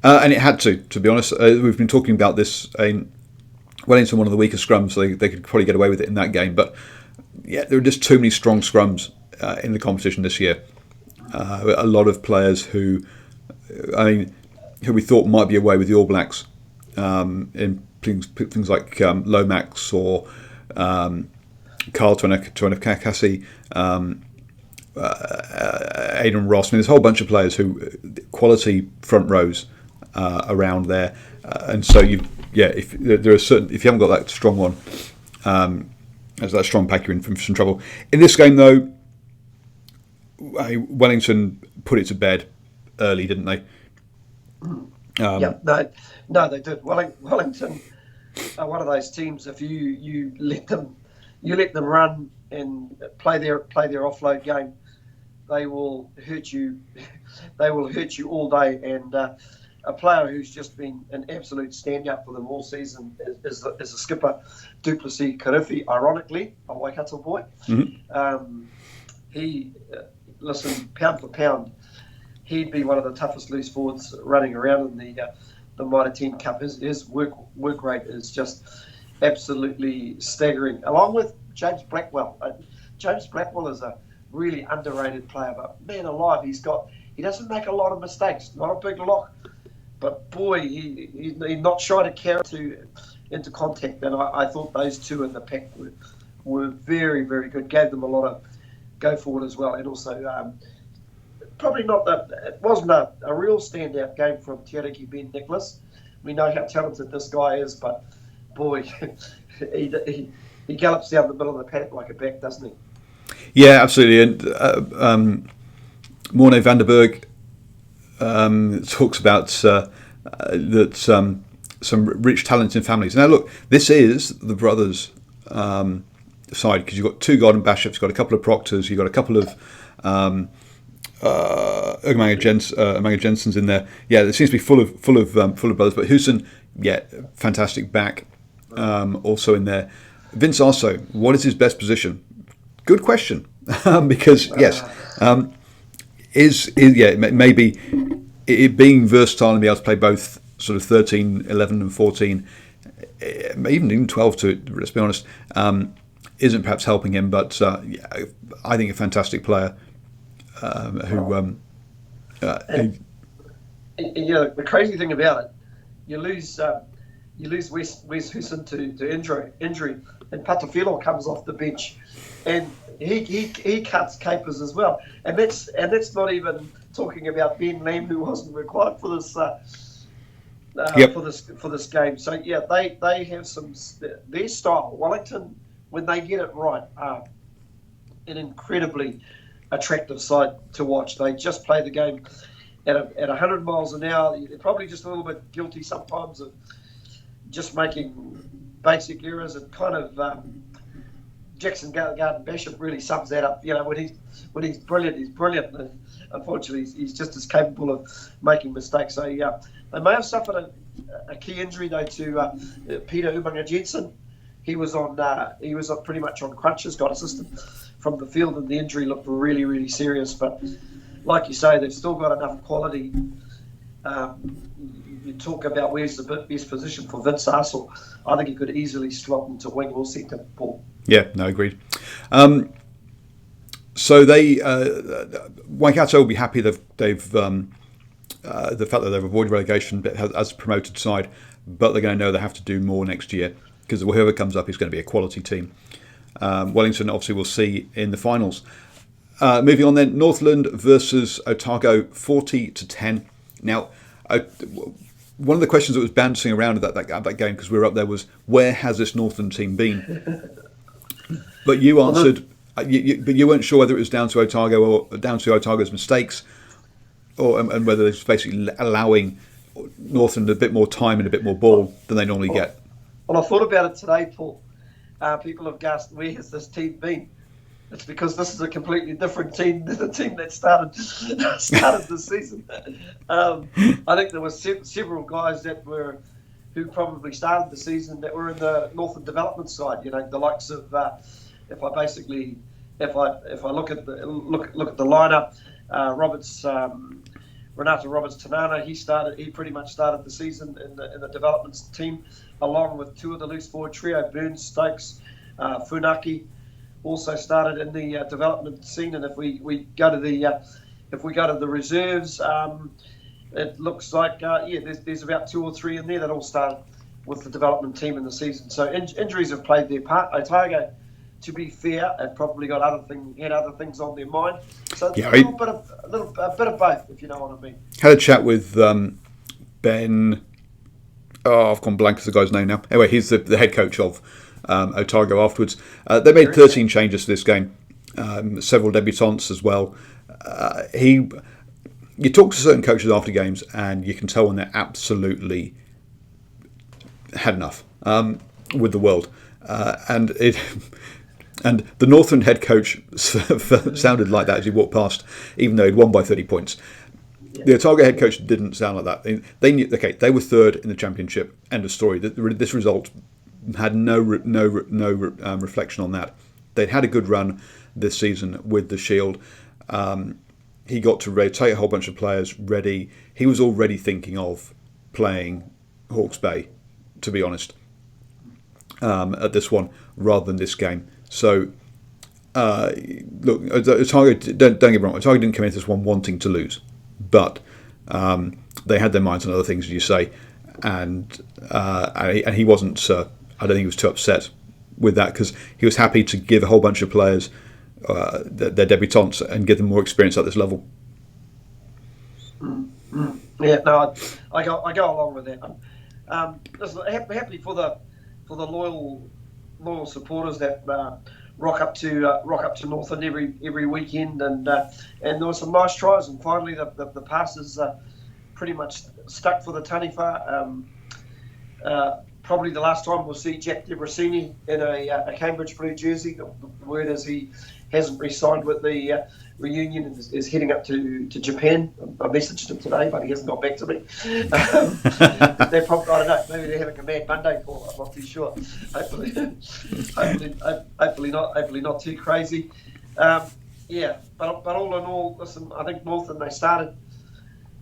And it had to be honest. We've been talking about this in Wellington, one of the weaker scrums, so they could probably get away with it in that game. But there are just too many strong scrums in the competition this year. A lot of players who we thought might be away with the All Blacks in things like Lomax or Carl Tuanakasi, Aidan Ross. I mean, there's a whole bunch of players who quality front rows around there, and so if you haven't got that strong one, as that strong pack, you're in for some trouble. In this game, though, Wellington put it to bed early, didn't they? No, they did. Wellington are one of those teams. If you let them run and play their offload game, they will hurt you. They will hurt you all day. And a player who's just been an absolute stand-up for them all season is the skipper, Duplessis Karifi, ironically, a Waikato boy. Mm-hmm. Listen, pound for pound, he'd be one of the toughest loose forwards running around in the Mitre 10 Cup. His work rate is just absolutely staggering, along with James Blackwell. James Blackwell is a really underrated player, but man alive, he doesn't make a lot of mistakes. Not a big lock, but boy, he's not shy to carry into contact. And I thought those two in the pack were very, very good. Gave them a lot of go forward as well, and also probably not that it wasn't a real standout game from Taranaki Ben Nicholas. We know how talented this guy is, but boy, he gallops down the middle of the paddock like a back, doesn't he? Yeah, absolutely. And Morne Vanderberg talks about that some rich talents in families. Now, look, this is the brothers' side, because you've got 2 Golden Bashops, you've got a couple of Proctors, you've got a couple of Amanga Jensens in there. Yeah, it seems to be full of brothers. But Husson, fantastic back, also in there. Vince Arso, what is his best position? Good question, because maybe it being versatile and be able to play both sort of 13, 11, and 14, even 12 to let's be honest, isn't perhaps helping him. But I think a fantastic player. The crazy thing about it, you lose Wes Husson to injury, and Patafilo comes off the bench, and he cuts capers as well, and that's not even talking about Ben Lam, who wasn't required for this for this game. So they have their style. Wellington, when they get it right, are an incredibly attractive side to watch. They just play the game at 100 miles an hour, they're probably just a little bit guilty sometimes of just making basic errors and kind of Jackson Garden Bishop really sums that up. When he's brilliant, he's brilliant. And unfortunately, he's just as capable of making mistakes. So they may have suffered a key injury though to Peter Umanga Jensen. He was pretty much on crutches, got assisted from the field, and the injury looked really, really serious. But like you say, they've still got enough quality. You talk about where's the best position for Vince Arcel. I think he could easily slot into wing or centre, Paul. Yeah, no, agreed. So they Waikato will be happy they've the fact that they've avoided relegation as a promoted side, but they're going to know they have to do more next year because whoever comes up is going to be a quality team. Wellington obviously we'll see in the finals. Moving on then, Northland versus Otago, 40-10. Now, one of the questions that was bouncing around at that game because we were up there was, where has this Northland team been? But you answered, but you weren't sure whether it was down to Otago or down to Otago's mistakes, and whether it's basically allowing Northland a bit more time and a bit more ball than they normally get. Well, I thought about it today, Paul. People have gasped, where has this team been? It's because this is a completely different team than the team that started the season. I think there were several guys who probably started the season that were in the Northern development side. The likes of if I look at the lineup, Renato Roberts Tanana, he pretty much started the season in the development team, along with two of the loose forward trio, Burns, Stokes, Funaki. Also started in the development scene, and if we go to the reserves, it looks like there's about two or three in there that all started with the development team in the season. So injuries have played their part. Otago, to be fair, had probably got other things on their mind. So a bit of both, if you know what I mean. Had a chat with Ben. Oh, I've gone blank as the guy's name now. Anyway, he's the head coach of Otago afterwards. They made 13 changes to this game, several debutants as well. You talk to certain coaches after games and you can tell when they're absolutely had enough with the world. And the Northern head coach sounded like that as he walked past, even though he'd won by 30 points. The Otago head coach didn't sound like that. They knew, they were third in the championship. End of story. This result had no reflection on that. They'd had a good run this season with the Shield. He got to rotate a whole bunch of players ready. He was already thinking of playing Hawke's Bay, to be honest, at this one rather than this game. So, look, Otago, don't get me wrong, Otago didn't come into this one wanting to lose, but they had their minds on other things, as you say, and he wasn't. I don't think he was too upset with that because he was happy to give a whole bunch of players their debutants and give them more experience at this level. Yeah, no, I go along with that. Happy for the loyal supporters that rock up to Northern every weekend, and there were some nice tries, and finally the passes pretty much stuck for the Taniwha. Probably the last time we'll see Jack DeBrasini in a Cambridge blue jersey. The word is he hasn't re-signed with the reunion and is heading up to Japan. I messaged him today, but he hasn't got back to me. They're probably, I don't know, maybe they're having a mad Monday for it. I'm not too sure. Hopefully not too crazy. But all in all, listen, I think Northern, they started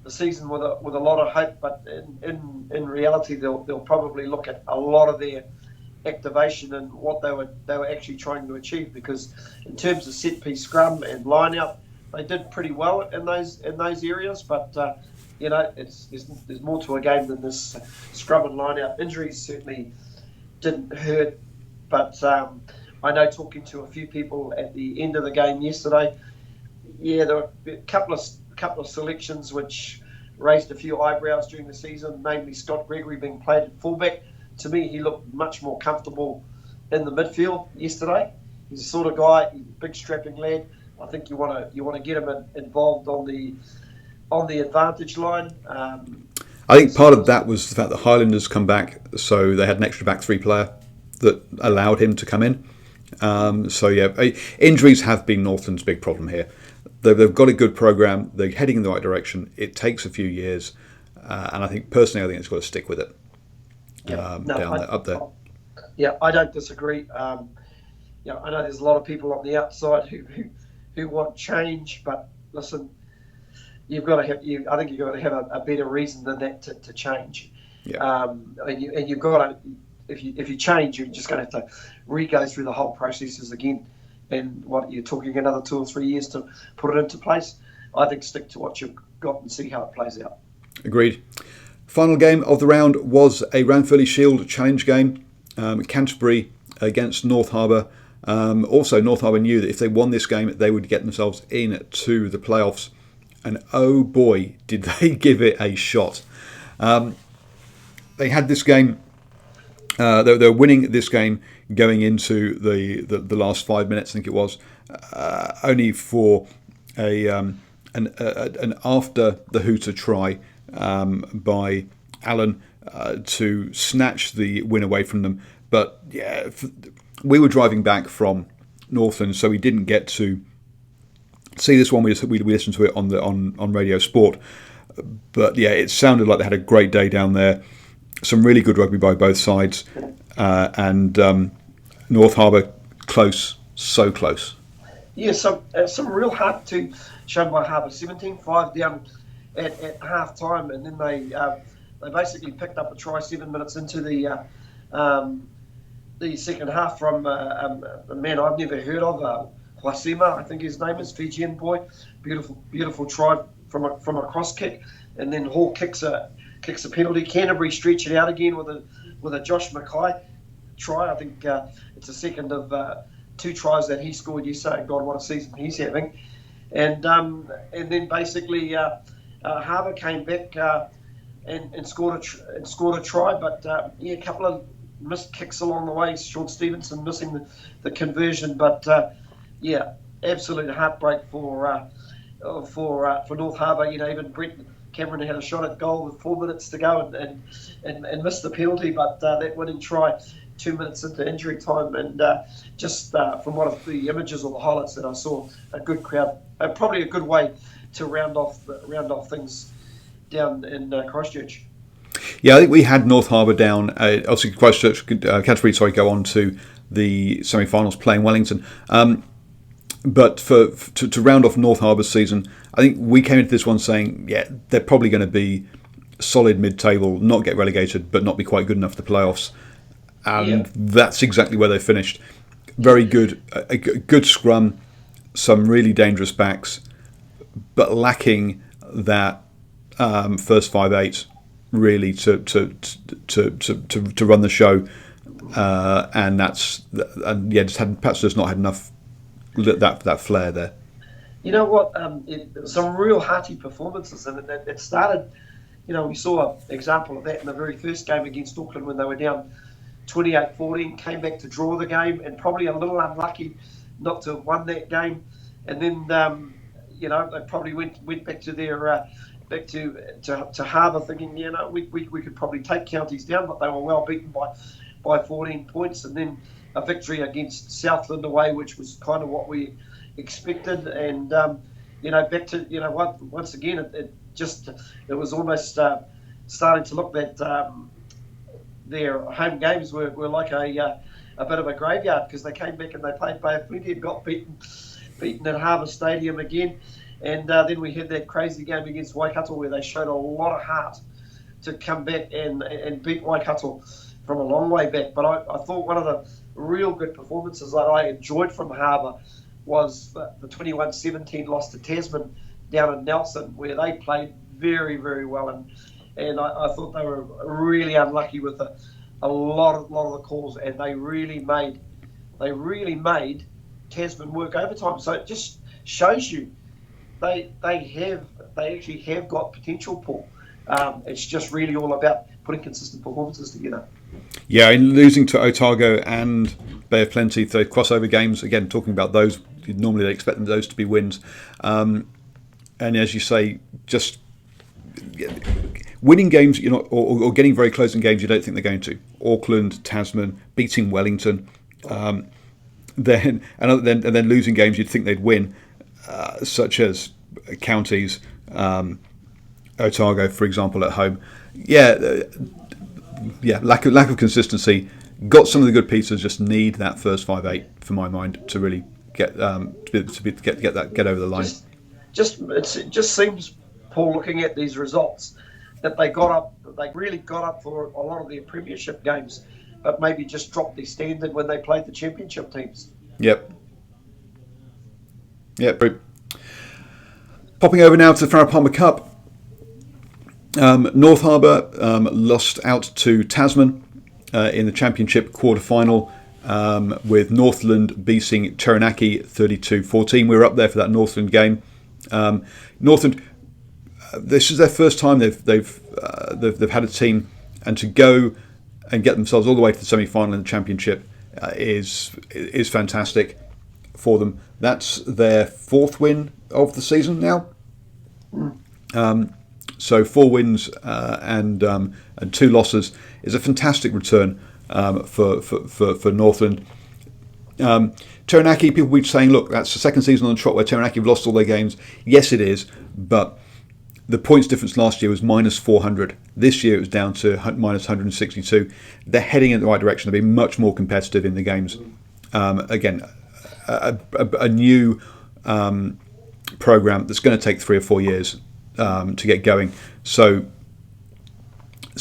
the season with a lot of hope, but in reality they'll probably look at a lot of their activation and what they were actually trying to achieve, because in terms of set piece scrum and line out, they did pretty well in those areas, but there's more to a game than this scrum and line out. Injuries certainly didn't hurt, but I know, talking to a few people at the end of the game yesterday, there were a couple of selections which raised a few eyebrows during the season, namely Scott Gregory being played at fullback. To me, he looked much more comfortable in the midfield yesterday. He's the sort of guy, big strapping lad. I think you want to get him involved on the on the advantage line. I think part of that was the fact that Highlanders come back, so they had an extra back three player that allowed him to come in. Injuries have been Northland's big problem here. They've got a good program. They're heading in the right direction. It takes a few years, and I think it's got to stick with it. Up there. Yeah, I don't disagree. I know there's a lot of people on the outside who want change, but listen, you've got to have. I think you've got to have a better reason than that to change. Yeah. And you've got to. If you change, you're just going to have to re-go through the whole processes again. And what you're talking another 2 or 3 years to put it into place. I think stick to what you've got and see how it plays out. Agreed. Final game of the round was a Ranfurly Shield Challenge game. Canterbury against North Harbour. Also, North Harbour knew that if they won this game, they would get themselves into the playoffs. And oh boy, did they give it a shot. They had this game. They were winning this game going into the last 5 minutes, I think it was, only for an after the hooter try by Allen to snatch the win away from them. But yeah, we were driving back from Northland, so we didn't get to see this one. We listened to it on Radio Sport. But yeah, it sounded like they had a great day down there. Some really good rugby by both sides, and North Harbour close, so close. Yeah, some real heart to shown by Harbour. 17-5 down at half time, and then they basically picked up a try 7 minutes into the second half from a man I've never heard of, Huasema, I think his name is, Fijian boy. Beautiful try from a cross kick, and then Hall kicks a penalty. Canterbury stretch it out again with a Josh Mackay try. I think it's the second of 2 tries that he scored yesterday. God, what a season he's having! And then basically Harbour came back and scored a try, but a couple of missed kicks along the way. Sean Stevenson missing the conversion, but absolute heartbreak for North Harbour. Even Brett Cameron had a shot at goal with 4 minutes to go and missed the penalty, but that winning try 2 minutes into injury time, and from one of the images or the highlights that I saw, a good crowd, probably a good way to round off things down in Christchurch. Yeah, I think we had North Harbour down. Obviously, Canterbury, go on to the semi-finals playing Wellington. But to round off North Harbour's season, I think we came into this one saying, yeah, they're probably going to be solid mid-table, not get relegated, but not be quite good enough for the playoffs. And that's exactly where they finished. Very good, a good scrum, some really dangerous backs, but lacking that first 5-8 really to run the show. Just not had enough that flair there. You know what? Some real hearty performances, and it started. We saw an example of that in the very first game against Auckland when they were down 28-14, came back to draw the game, and probably a little unlucky not to have won that game. And then they probably went back to their back to Harbour thinking, we could probably take counties down, but they were well beaten by 14 points, and then a victory against Southland away, which was kind of what we expected. And back to once again, it was almost starting to look that their home games were like a bit of a graveyard, because they came back and they played Bay of Plenty and got beaten at Harbour Stadium again. And then we had that crazy game against Waikato where they showed a lot of heart to come back and beat Waikato from a long way back. But I thought one of the real good performances that I enjoyed from Harbour was the 21-17 loss to Tasman down in Nelson, where they played very, very well. And I thought they were really unlucky with a lot of the calls, and they really made Tasman work overtime. So it just shows you they actually have got potential, Paul. It's just really all about putting consistent performances together. Yeah, in losing to Otago and Bay of Plenty, the crossover games, again, talking about those, normally they expect those to be wins. And as you say, just winning games, or getting very close in games you don't think they're going to. Auckland, Tasman, beating Wellington, then losing games you'd think they'd win, such as counties, Otago, for example, at home. Lack of consistency. Got some of the good pieces. Just need that first 5-8 for my mind to really get get over the line. It just seems, Paul, looking at these results, that they really got up for a lot of their premiership games, but maybe just dropped their standard when they played the championship teams. Yep. Popping over now to the Farah Palmer Cup. North Harbour lost out to Tasman in the championship quarter-final, with Northland beating Taranaki 32-14. We were up there for that Northland game. Northland, this is their first time they've had a team, and to go and get themselves all the way to the semi-final in the championship is fantastic for them. That's their fourth win of the season now. So 4 wins and 2 losses is a fantastic return for Northland. Taranaki, people will be saying, look, that's the second season on the trot where Taranaki have lost all their games. Yes, it is, but the points difference last year was minus 400. This year it was down to minus 162. They're heading in the right direction. They'll be much more competitive in the games. Again, a new program that's going to take 3 or 4 years to get going. So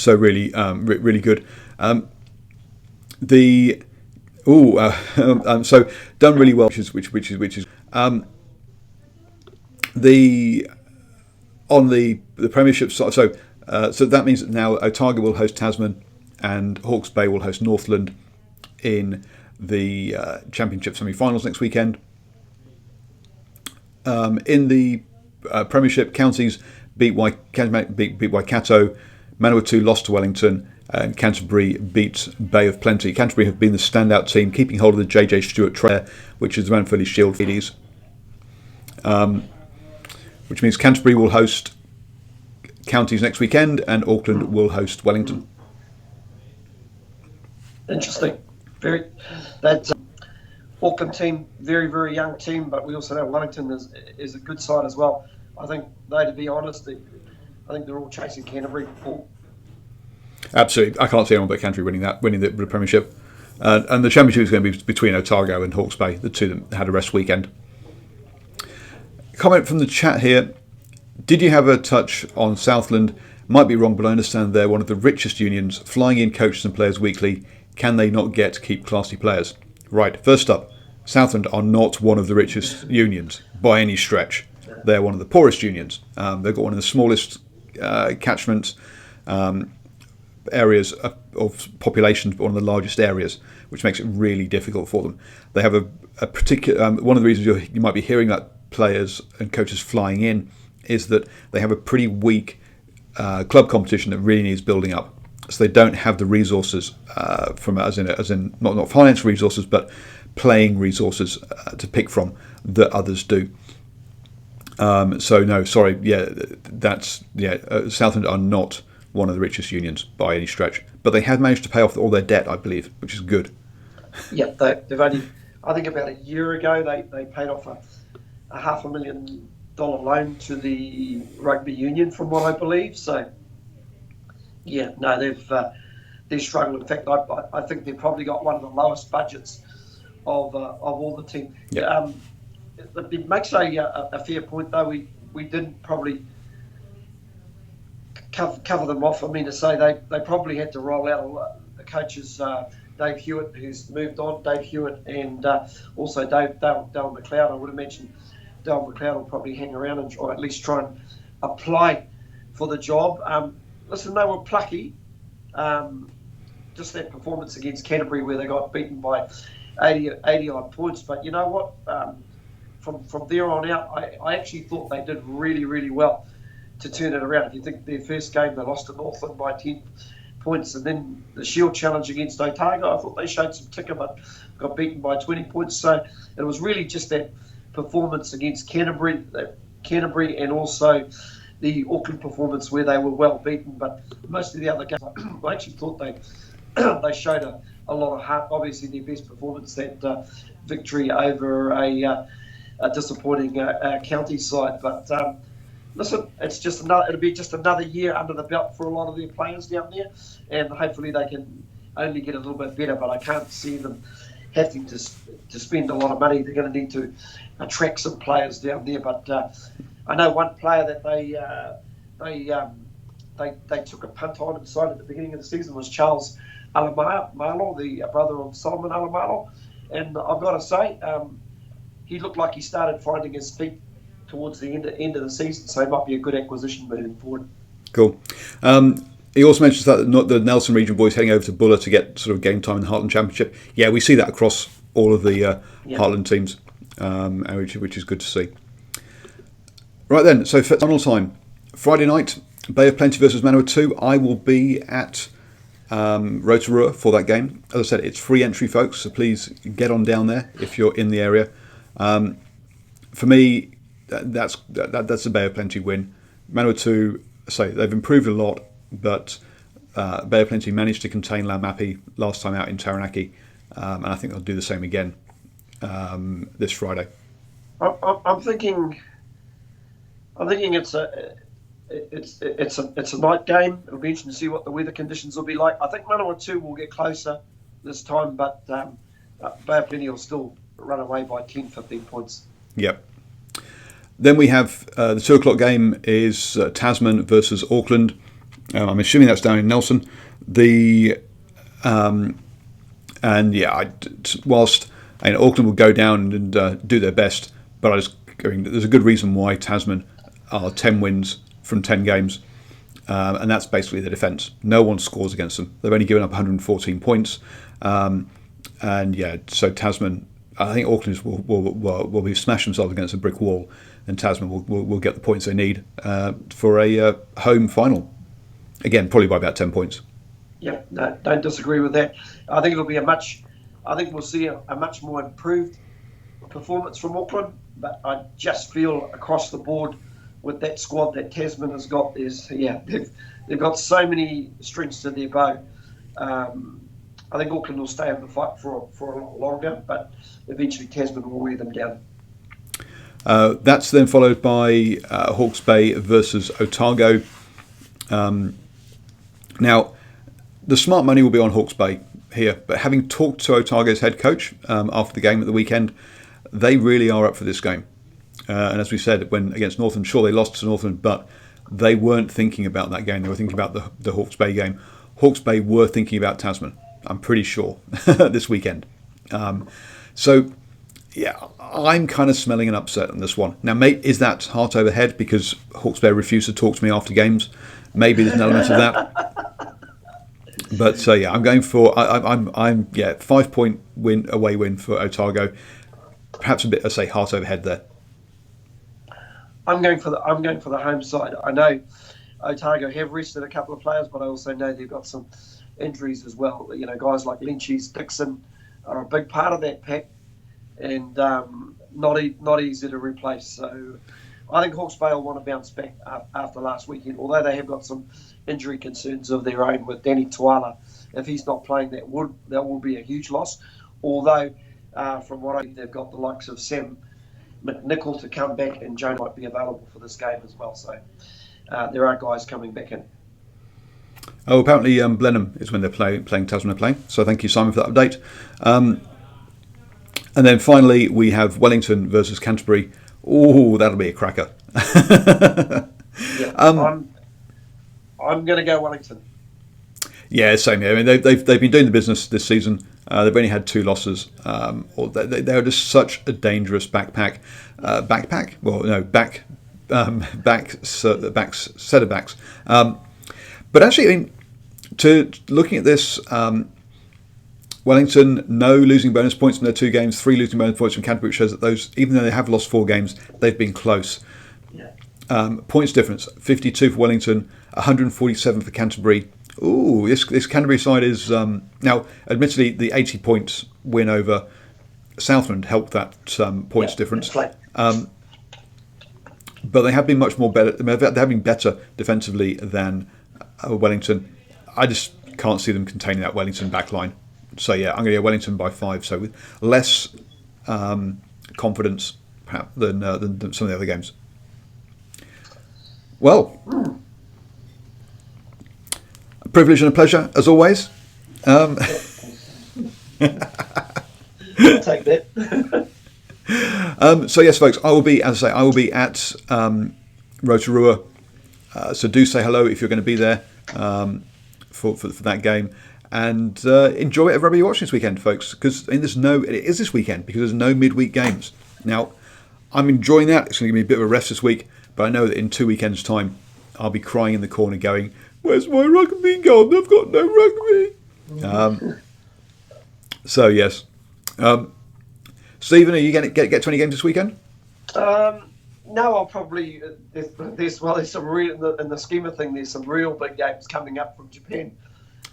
really good. So done really well, which is on the Premiership side. So that means that now Otago will host Tasman and Hawke's Bay will host Northland in the Championship semi-finals next weekend. In the Premiership, counties beat Waikato, Manawatu lost to Wellington, and Canterbury beat Bay of Plenty. Canterbury have been the standout team, keeping hold of the JJ Stewart trophy, which is the Ranfurly Shield ladies. Which means Canterbury will host counties next weekend, and Auckland will host Wellington. Interesting. That Auckland team, very, very young team, but we also know Wellington is a good side as well. I think to be honest, I think they're all chasing Canterbury. Absolutely, I can't see anyone but Canterbury winning the Premiership, and the Championship is going to be between Otago and Hawke's Bay, the two that had a rest weekend. Comment from the chat here. Did you have a touch on Southland? Might be wrong, but I understand they're one of the richest unions, flying in coaches and players weekly. Can they not keep classy players? Right, first up, Southland are not one of the richest unions by any stretch. They're one of the poorest unions. They've got one of the smallest catchment areas of population, but one of the largest areas, which makes it really difficult for them. They have a particular... one of the reasons you might be hearing that players and coaches flying in is that they have a pretty weak club competition that really needs building up. So they don't have the resources as in not financial resources, but playing resources to pick from that others do. So no, sorry, Southland are not one of the richest unions by any stretch, but they have managed to pay off all their debt, I believe, which is good. Yeah, they've only, I think about a year ago, they paid off a $500,000 loan to the rugby union, from what I believe. So yeah, no, they've struggled. In fact, I think they've probably got one of the lowest budgets of all the teams. Yeah. It makes a fair point, though. We didn't probably cover them off. I mean, to say they probably had to roll out the coaches, Dave Hewitt, who's moved on, Dave Hewitt, and also Dale McLeod. I would have mentioned Dale McLeod will probably hang around or at least try and apply for the job. Listen, they were plucky. Just that performance against Canterbury where they got beaten by 80 odd points. But you know what? From there on out, I actually thought they did really, really well to turn it around. If you think their first game, they lost to Northland by 10 points, and then the Shield Challenge against Otago, I thought they showed some ticker, but got beaten by 20 points. So it was really just that performance against Canterbury and also the Auckland performance where they were well beaten, but most of the other games, I actually thought they showed a lot of heart. Obviously, their best performance, that victory over a disappointing county side. But listen, it'll be just another year under the belt for a lot of their players down there, and hopefully they can only get a little bit better. But I can't see them having to spend a lot of money. They're going to need to attract some players down there. But I know one player that they took a punt on and signed at the beginning of the season was Charles Alamalo, the brother of Solomon Alamalo. And I've got to say, he looked like he started finding his feet towards the end of the season, so it might be a good acquisition moving forward. Cool. He also mentions that the Nelson region boys heading over to Buller to get sort of game time in the Heartland Championship. Yeah, we see that across all of the Heartland teams, which is good to see. Right then, so for final time, Friday night, Bay of Plenty versus Manawatu. I will be at Rotorua for that game. As I said, it's free entry, folks, so please get on down there if you're in the area. For me, that's a Bay of Plenty win. Manawatu, say they've improved a lot, but Bay of Plenty managed to contain Laumapi last time out in Taranaki, and I think they'll do the same again this Friday. I'm thinking it's a night game. It'll be interesting to see what the weather conditions will be like. I think Manawatu will get closer this time, but Bay of Plenty will still run away by 10, 15 points. Yep. Then we have the 2 o'clock game is Tasman versus Auckland. I'm assuming that's down in Nelson. Whilst Auckland will go down and do their best, but there's a good reason why Tasman are 10 wins from 10 games, and that's basically their defence. No one scores against them. They've only given up 114 points, so Tasman, I think Auckland will be smash themselves against a brick wall, and Tasman will get the points they need for a home final. Again, probably by about 10 points. Yeah, no, don't disagree with that. I think we'll see a much more improved performance from Auckland, but I just feel across the board with that squad that Tasman has got, they've got so many strings to their bow. I think Auckland will stay in the fight for a lot longer, but eventually Tasman will wear them down. That's then followed by Hawke's Bay versus Otago. Now, the smart money will be on Hawke's Bay here, but having talked to Otago's head coach after the game at the weekend, they really are up for this game. And as we said, when against Northland, sure, they lost to Northland, but they weren't thinking about that game. They were thinking about the Hawke's Bay game. Hawke's Bay were thinking about Tasman, I'm pretty sure, this weekend. So, yeah, I'm kind of smelling an upset on this one. Now, mate, is that heart over head because Hawke's Bay refused to talk to me after games? Maybe there's an element of that. But I'm going for I'm 5-point away win for Otago. Perhaps a bit, I say, heart over head there. I'm going for the home side. I know Otago have rested a couple of players, but I also know they've got some injuries as well. You know, guys like Lynchies, Dixon are a big part of that pack, and not easy to replace. So I think Hawke's Bay will want to bounce back after last weekend, although they have got some injury concerns of their own with Danny Tuala. If he's not playing, that will be a huge loss. Although, from what I think, they've got the likes of Sam McNichol to come back, and Joe might be available for this game as well. So there are guys coming back in. Oh, apparently Blenheim is when they're playing Tasman are playing. So thank you, Simon, for that update. And then finally, we have Wellington versus Canterbury. Oh, that'll be a cracker. I'm going to go Wellington. Yeah, same here. I mean, they've been doing the business this season. They've only had 2 losses. They're just such a dangerous backpack. Well, no, back set of backs. But actually, I mean, looking at this, Wellington, no losing bonus points from their 2 games, 3 losing bonus points from Canterbury, which shows that those, even though they have lost 4 games, they've been close. Yeah. Points difference: 52 for Wellington, 147 for Canterbury. Ooh, this Canterbury side is now, admittedly, the 80 points win over Southland helped that points difference. but they have been much more better. They have been better defensively than Wellington. I just can't see them containing that Wellington back line. So yeah, I'm going to go Wellington by 5. So with less confidence perhaps than some of the other games. Well, a privilege and a pleasure as always. I'll take that. So yes, folks, I will be, as I say, I will be at Rotorua. So do say hello if you're going to be there for that game, and enjoy whatever you're watching this weekend, folks. Because it is this weekend because there's no midweek games. Now, I'm enjoying that. It's going to give me a bit of a rest this week, but I know that in 2 weekends' time, I'll be crying in the corner, going, "Where's my rugby gone? I've got no rugby." So yes. Stephen, are you going to get 20 games this weekend? No, I'll probably there's some real in the scheme of things. There's some real big games coming up from Japan.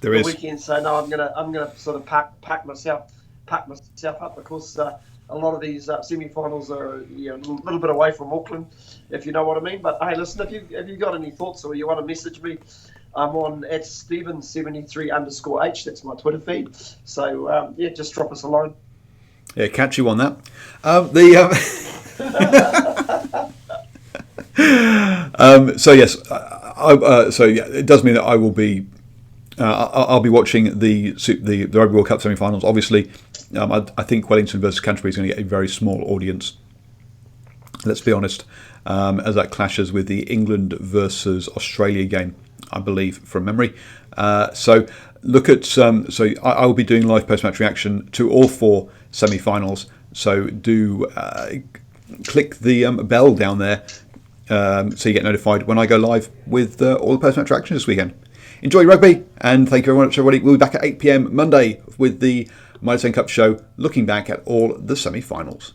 There is. The weekend, so no, I'm gonna sort of pack myself up because a lot of these semi-finals are a little bit away from Auckland, if you know what I mean. But hey, listen, if you got any thoughts or you want to message me, I'm on @Stephen73_H. That's my Twitter feed. So just drop us a line. Yeah, catch you on that. So yes, it does mean that I will be. I'll be watching the Rugby World Cup semi-finals. Obviously, I think Wellington versus Canterbury is going to get a very small audience. Let's be honest, as that clashes with the England versus Australia game, I believe from memory. So look at I will be doing live post-match reaction to all 4 semi-finals. So do click the bell down there so you get notified when I go live with all the post-match reactions this weekend. Enjoy rugby, and thank you very much, everybody. We'll be back at 8 p.m. Monday with the Mitre 10 Cup show, looking back at all the semi-finals.